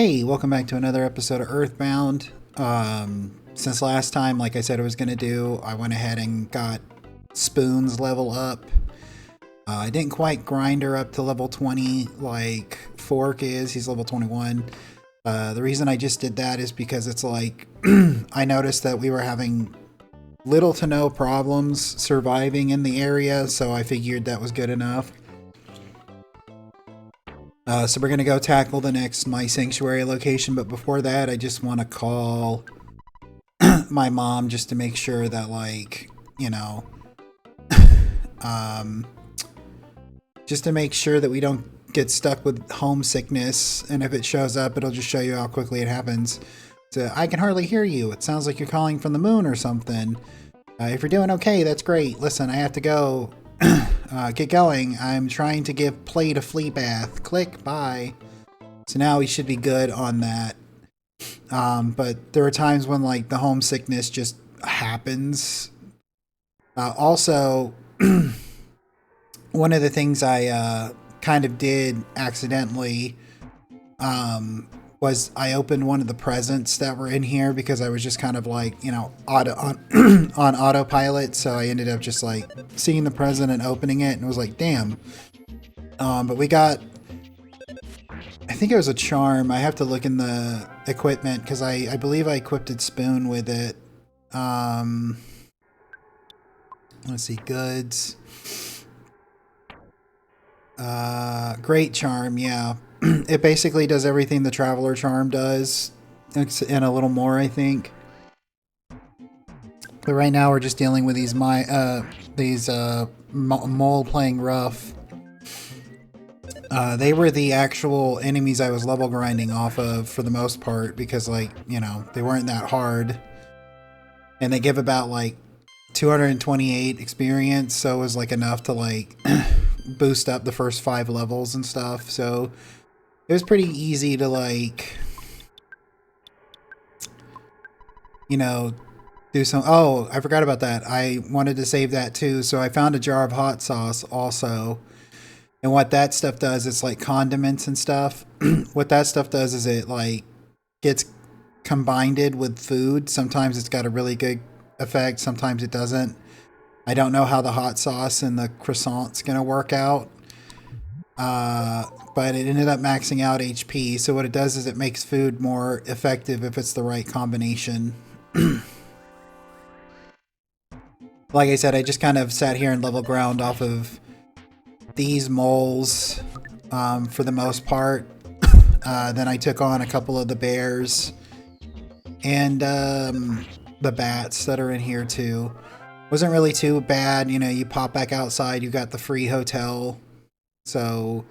Hey, welcome back to another episode of Earthbound. Since last time, like I said I was going to do, I went ahead and got Spoon's level up. I didn't quite grind her up to level 20 like Fork is. He's level 21. The reason I just did that is because it's like I noticed that we were having little to no problems surviving in the area, so I figured that was good enough. So we're going to go tackle the next My Sanctuary location, but before that, I just want to call my mom just to make sure that, like, you know, um, just to make sure that we don't get stuck with homesickness, and if it shows up, it'll just show you how quickly it happens. So, I can hardly hear you. It sounds like you're calling from the moon or something. If you're doing okay, that's great. Listen, I have to go. Get going. I'm trying to give Plate a flea bath. Click. Bye. So now we should be good on that. But there are times when like the homesickness just happens. Also, one of the things I kind of did accidentally was I opened one of the presents that were in here because I was just kind of like, you know, on autopilot. So I ended up just like seeing the present and opening it and was like, damn. But we got, I think it was a charm. I have to look in the equipment because I believe I equipped Spoon with it. Let's see, goods. Great charm, yeah. It basically does everything the Traveler Charm does, and a little more, I think. But right now we're just dealing with these mole playing rough. They were the actual enemies I was level grinding off of for the most part because, like, you know, they weren't that hard. And they give about, like, 228 experience, so it was, like, enough to, like, boost up the first 5 levels and stuff, so it was pretty easy to, like, you know, do some... Oh, I forgot about that. I wanted to save that too, so I found a jar of hot sauce also. And what that stuff does, it's like condiments and stuff. What that stuff does is it, like, gets combined with food. Sometimes it's got a really good effect, sometimes it doesn't. I don't know how the hot sauce and the croissant's gonna work out. But it ended up maxing out HP, so what it does is it makes food more effective if it's the right combination. Like I said, I just kind of sat here and level ground off of these moles for the most part. Then I took on a couple of the bears and the bats that are in here too. Wasn't really too bad, you know, you pop back outside, you got the free hotel. So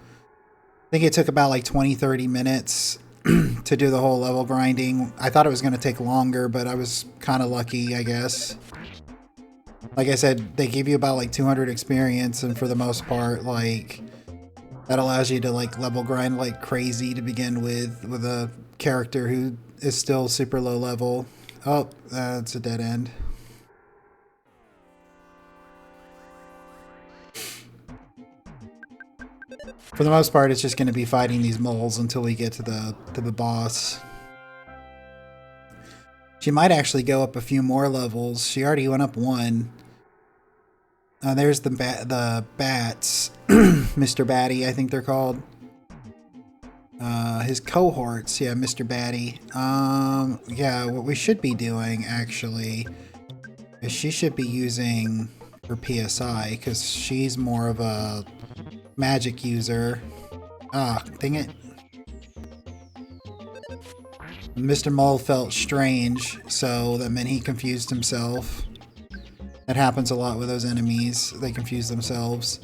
I think it took about like 20-30 minutes to do the whole level grinding. I thought it was going to take longer, but I was kind of lucky, I guess. Like I said, they give you about like 200 experience, and for the most part, like, that allows you to like level grind like crazy to begin with a character who is still super low level. Oh, that's a dead end. For the most part, it's just going to be fighting these moles until we get to the boss. She might actually go up a few more levels. She already went up one. There's the bats, Mr. Batty, I think they're called. His cohorts, yeah, Mr. Batty. Yeah, what we should be doing actually is she should be using her PSI because she's more of a magic user. Ah, dang it. Mr. Mole felt strange, so that meant he confused himself. That happens a lot with those enemies. They confuse themselves.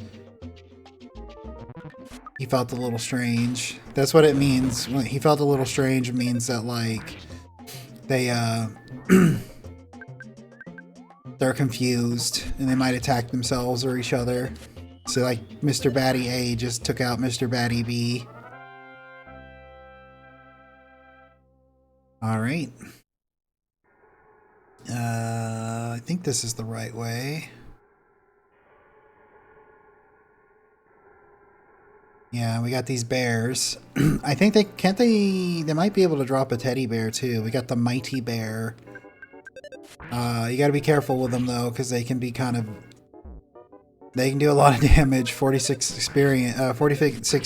He felt a little strange. That's what it means. When he felt a little strange, it means that, like, they, they're confused, and they might attack themselves or each other. So, like, Mr. Batty A just took out Mr. Batty B. Alright. I think this is the right way. Yeah, we got these bears. I think they might be able to drop a teddy bear too. We got the mighty bear. You gotta be careful with them though, because they can be they can do a lot of damage. 46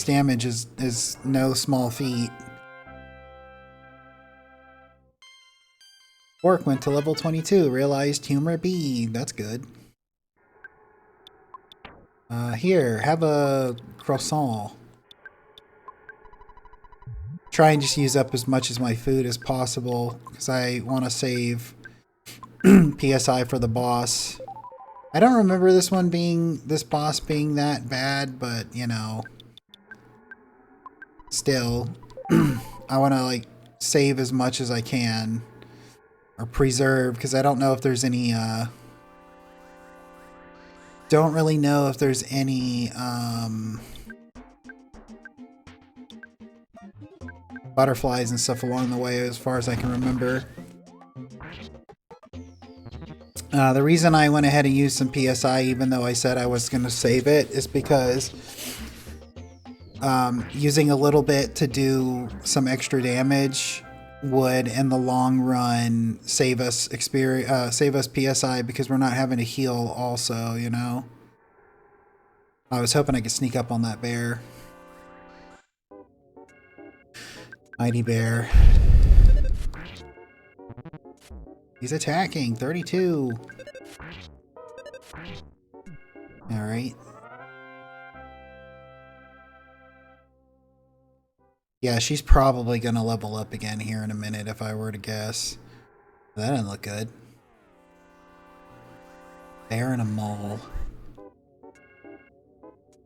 damage is no small feat. Orc went to level 22, realized humor B. That's good. Here, have a croissant. Try and just use up as much of my food as possible, because I want to save PSI for the boss. I don't remember this boss being that bad, but, you know. Still, I want to, like, save as much as I can. Or preserve, because I don't know if there's any, don't really know if there's any, butterflies and stuff along the way as far as I can remember. The reason I went ahead and used some PSI, even though I said I was going to save it, is because using a little bit to do some extra damage would, in the long run, save us PSI, because we're not having to heal also, you know? I was hoping I could sneak up on that bear. Mighty bear. He's attacking. 32. Alright. Yeah, she's probably going to level up again here in a minute if I were to guess. That didn't look good. Bear and a mole.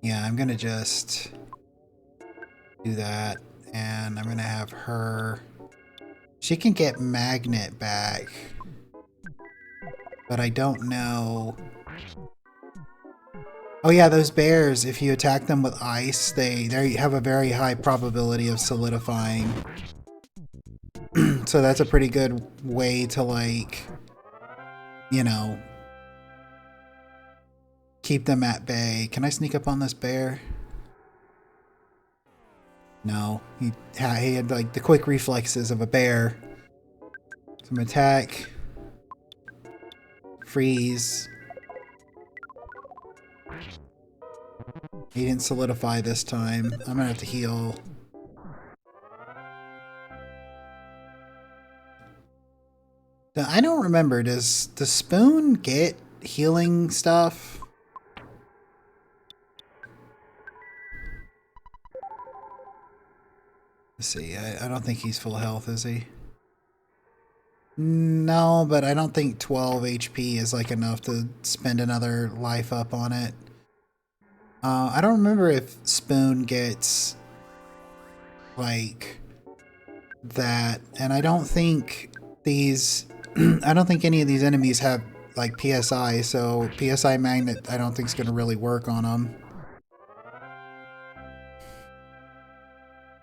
Yeah, I'm going to just do that. And I'm going to have her... She can get magnet back. But I don't know... Oh yeah, those bears, if you attack them with ice, they have a very high probability of solidifying. So that's a pretty good way to, like, you know, keep them at bay. Can I sneak up on this bear? No. He had like the quick reflexes of a bear. Some attack. Freeze. He didn't solidify this time. I'm gonna have to heal. I don't remember. Does the spoon get healing stuff? Let's see. I don't think he's full health, is he? No, but I don't think 12 HP is like enough to spend another life up on it. I don't remember if Spoon gets like that, and I don't think these I don't think any of these enemies have like PSI, so PSI magnet I don't think is going to really work on them.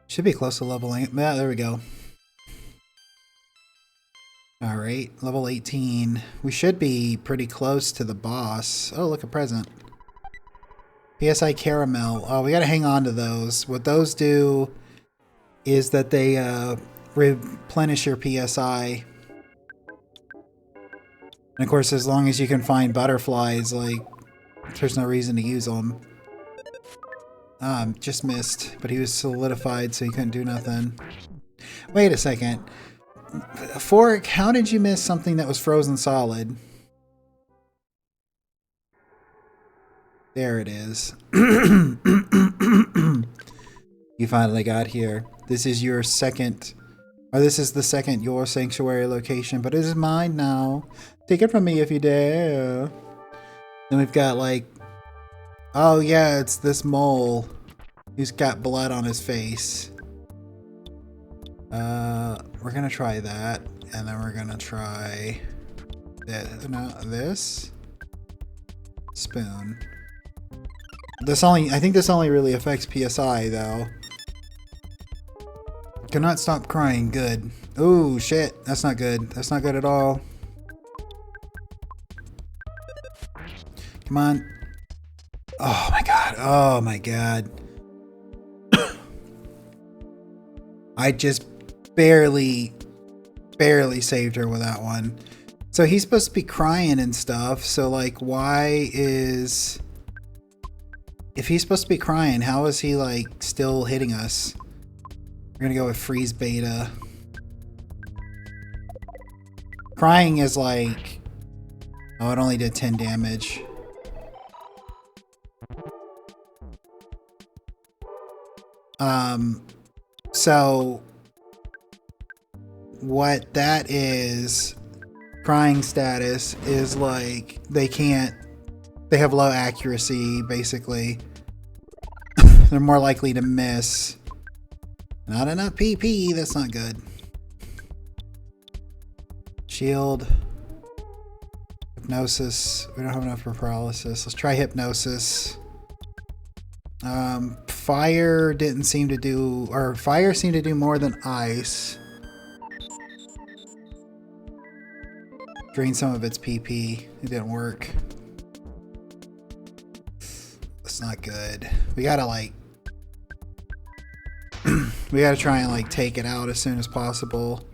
Should be close to leveling. Yeah, there we go. Alright, level 18. We should be pretty close to the boss. Oh, look, a present. PSI Caramel. Oh, we gotta hang on to those. What those do is that they replenish your PSI. And of course, as long as you can find butterflies, like, there's no reason to use them. Just missed, but he was solidified, so he couldn't do nothing. Wait a second. Fork, how did you miss something that was frozen solid? There it is. You finally got here. This is your second, or this is the second your sanctuary location, but it is mine now. Take it from me if you dare. Then we've got like, oh yeah, it's this mole. He's got blood on his face. We're gonna try that, and then we're gonna try this spoon. I think this only really affects PSI though. Cannot stop crying. Good. Oh shit, that's not good. That's not good at all. Come on. Oh my god. Oh my god. I just barely saved her with that one. So he's supposed to be crying and stuff. So like, why is... If he's supposed to be crying, how is he like still hitting us? We're gonna go with freeze beta. Crying is like... Oh, it only did 10 damage. So what that is, crying status is like they have low accuracy basically. They're more likely to miss. Not enough PP, that's not good. Shield. Hypnosis. We don't have enough for paralysis. Let's try hypnosis. Fire didn't seem to do, or fire seemed to do more than ice. Drain some of its PP. It didn't work. That's not good. We gotta like, we gotta try and like take it out as soon as possible.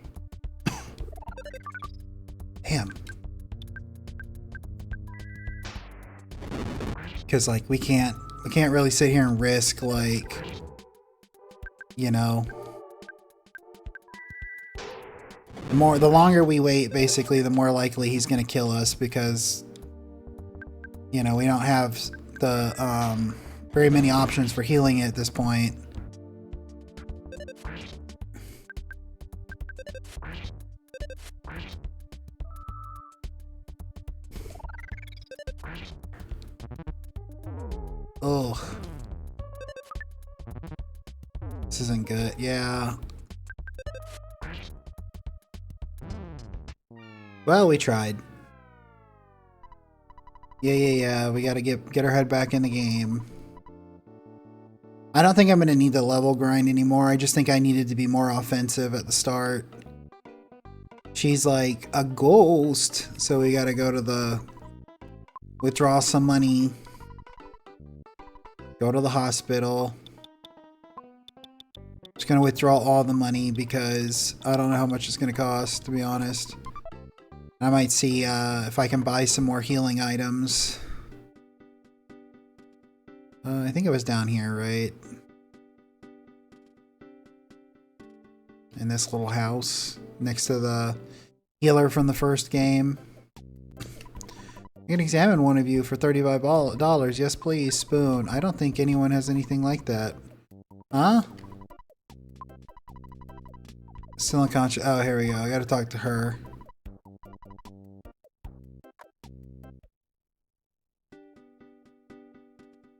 Damn. Because like we can't really sit here and risk like, you know, the longer we wait, basically the more likely he's gonna kill us, because you know we don't have the very many options for healing at this point. Ugh. This isn't good. Yeah. Well, we tried. Yeah. We gotta get our head back in the game. I don't think I'm gonna need the level grind anymore. I just think I needed to be more offensive at the start. She's like a ghost, so we gotta go to the... withdraw some money. Go to the hospital. Just gonna withdraw all the money because I don't know how much it's gonna cost, to be honest. I might see if I can buy some more healing items. I think it was down here, right? In this little house next to the healer from the first game. I can examine one of you for $35. Yes, please, spoon. I don't think anyone has anything like that. Huh? Still unconscious. Oh, here we go. I gotta talk to her.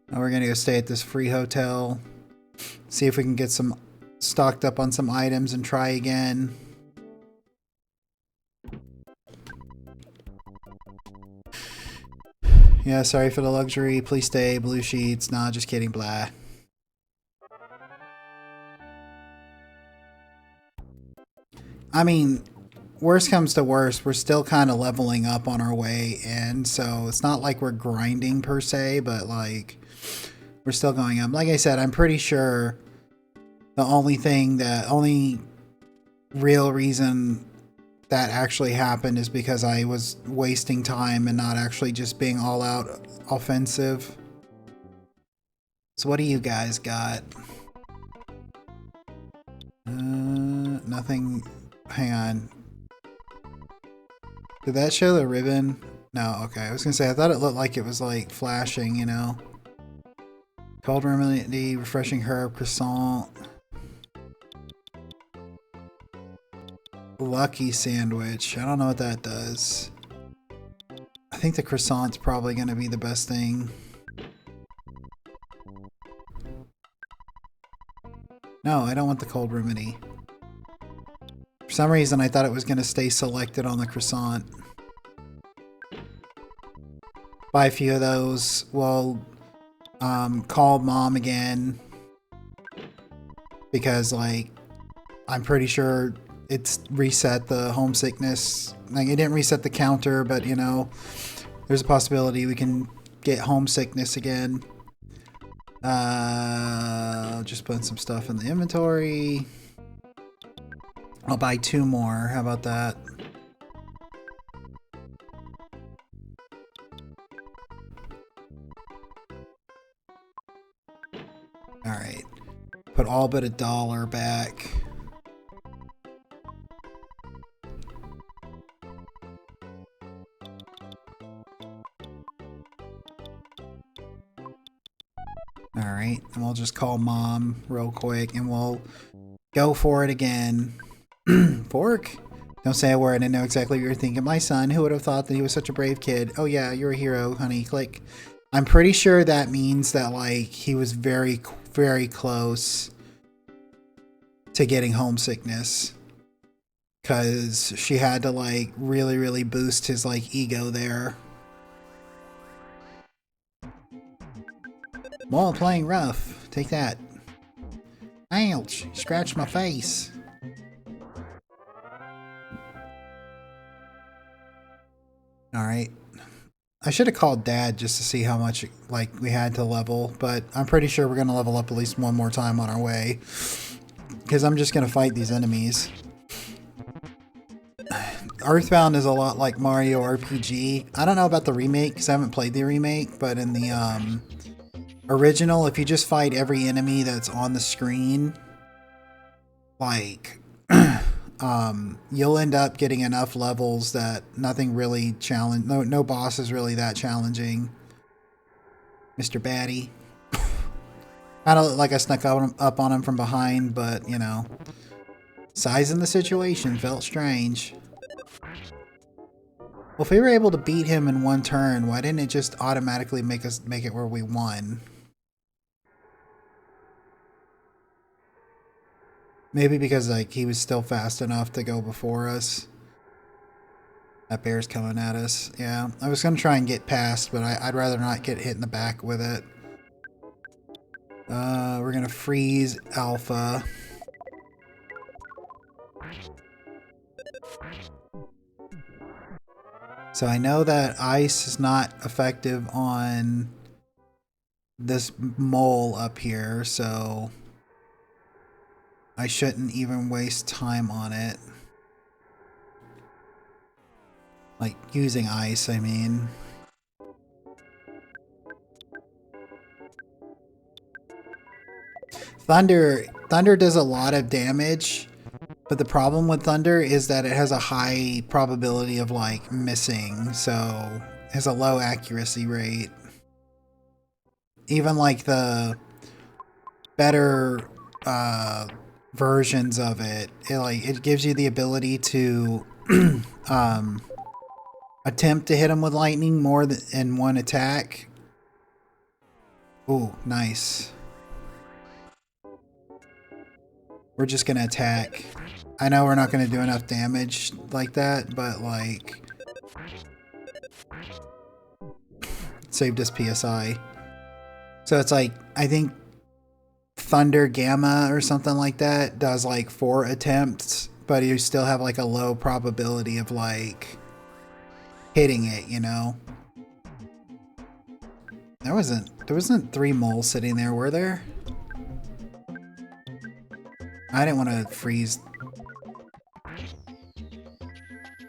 Now we're gonna go stay at this free hotel. See if we can get some stocked up on some items and try again. Yeah, sorry for the luxury. Please stay. Blue sheets. Nah, just kidding. Blah. I mean, worst comes to worst, we're still kind of leveling up on our way in, so it's not like we're grinding per se, but like we're still going up. Like I said, I'm pretty sure the only real reason that actually happened is because I was wasting time and not actually just being all out offensive. So what do you guys got? Nothing. Hang on. Did that show the ribbon? No, okay. I was gonna say, I thought it looked like it was like flashing, you know. Cold remedy, refreshing herb, croissant. Lucky sandwich. I don't know what that does. I think the croissant's probably going to be the best thing. No, I don't want the cold remedy. For some reason, I thought it was going to stay selected on the croissant. Buy a few of those. We'll call mom again. Because, like, I'm pretty sure it's reset the homesickness. Like, it didn't reset the counter, but you know, there's a possibility we can get homesickness again. Just putting some stuff in the inventory. I'll buy 2 more. How about that? Alright. Put all but $1 back. Alright, and we'll just call Mom real quick and we'll go for it again. Fork? Don't say a word. I know exactly what you're thinking. My son, who would have thought that he was such a brave kid? Oh yeah, you're a hero, honey. Click. I'm pretty sure that means that, like, he was very, very close to getting homesickness. Because she had to, like, really, really boost his, like, ego there. Mole playing rough. Take that. Ouch. Scratched my face. Alright. I should have called Dad just to see how much, like, we had to level, but I'm pretty sure we're going to level up at least one more time on our way. Because I'm just going to fight these enemies. Earthbound is a lot like Mario RPG. I don't know about the remake because I haven't played the remake, but in the original, if you just fight every enemy that's on the screen, like, you'll end up getting enough levels that nothing really no boss is really that challenging. Mr. Batty. Kind of like I snuck up on him from behind, but, you know, sizing the situation felt strange. Well, if we were able to beat him in one turn, why didn't it just automatically make it where we won? Maybe because, like, he was still fast enough to go before us. That bear's coming at us. Yeah, I was going to try and get past, but I'd rather not get hit in the back with it. We're going to freeze Alpha. So I know that ice is not effective on this mole up here, so I shouldn't even waste time on it. Like, using ice, I mean. Thunder does a lot of damage, but the problem with Thunder is that it has a high probability of, like, missing, so it has a low accuracy rate. Even, like, the better versions of it, it gives you the ability to attempt to hit them with lightning more than in one attack. Ooh, nice. We're just gonna attack. I know we're not gonna do enough damage like that, but, like, saved us PSI. So it's like, I think Thunder Gamma or something like that does like 4 attempts, but you still have like a low probability of, like, hitting it, you know? There wasn't 3 moles sitting there, were there? I didn't want to freeze.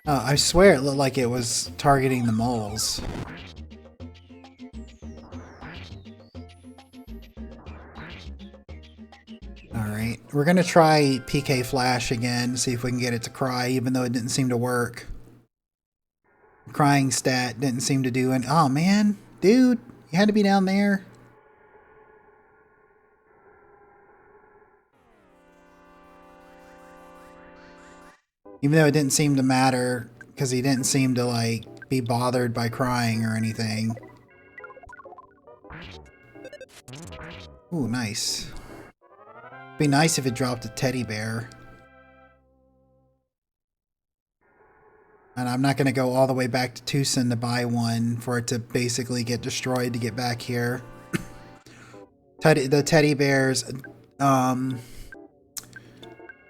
Oh, I swear it looked like it was targeting the moles. Alright, we're gonna try PK Flash again, see if we can get it to cry, even though it didn't seem to work. Crying stat didn't seem to do it. Oh man, dude, you had to be down there. Even though it didn't seem to matter, because he didn't seem to, like, be bothered by crying or anything. Ooh, nice. Be nice if it dropped a teddy bear. And I'm not going to go all the way back to Tucson to buy one for it to basically get destroyed to get back here. The teddy bears,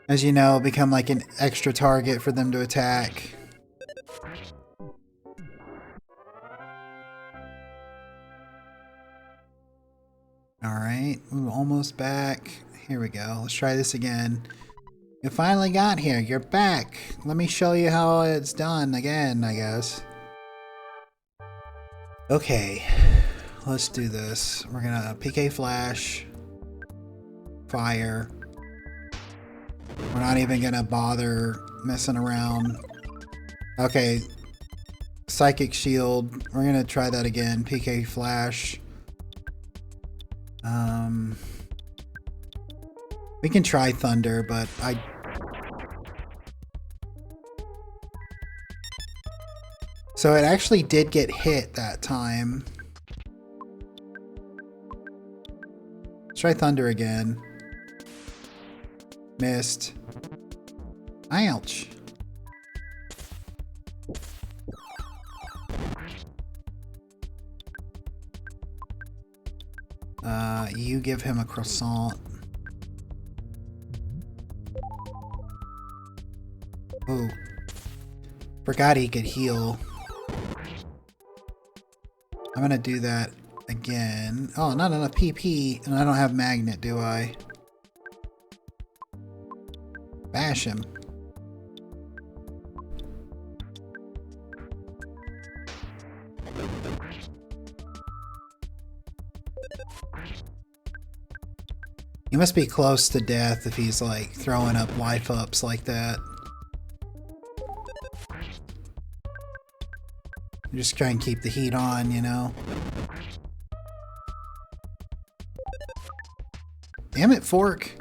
as you know, become like an extra target for them to attack. Alright, almost back. Here we go. Let's try this again. You finally got here. You're back. Let me show you how it's done again, I guess. Okay. Let's do this. We're gonna PK Flash. Fire. We're not even gonna bother messing around. Okay. Psychic Shield. We're gonna try that again. PK Flash. We can try Thunder, but So it actually did get hit that time. Let's try Thunder again. Missed. Ouch. You give him a croissant. Ooh. Forgot he could heal. I'm gonna do that again. Oh, not enough PP, and I don't have magnet, do I? Bash him. He must be close to death if he's like throwing up life ups like that. Just try and keep the heat on, you know. Damn it, Fork.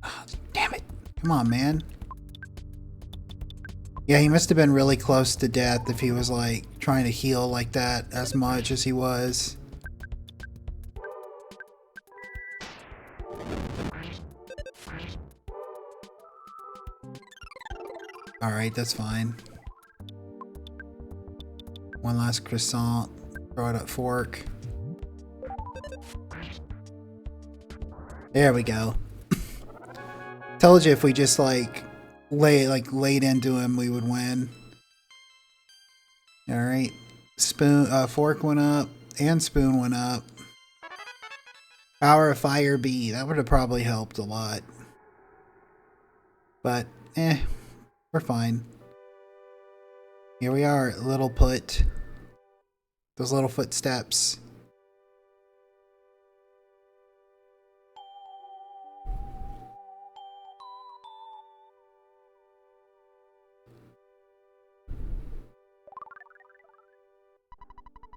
Oh, damn it. Come on, man. Yeah, he must have been really close to death if he was like trying to heal like that as much as he was. Alright, that's fine. One last croissant. Throw it at Fork. There we go. Told you if we just like laid into him, we would win. All right, Fork went up and Spoon went up. Power of Fire B, that would have probably helped a lot. But we're fine. Here we are, Little Put. Those little footsteps.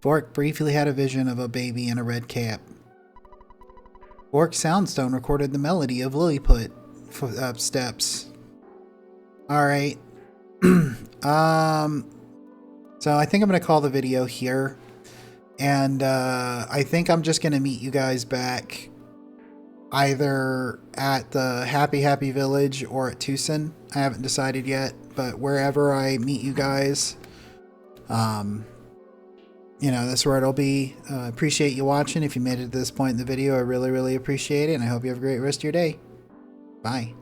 Fork briefly had a vision of a baby in a red cap. Fork's Soundstone recorded the melody of Lilliput steps. Alright. So I think I'm going to call the video here. And I think I'm just going to meet you guys back either at the Happy Village or at Tucson. I haven't decided yet, but wherever I meet you guys, you know, that's where it'll be. Appreciate you watching. If you made it to this point in the video, I really, really appreciate it. And I hope you have a great rest of your day. Bye.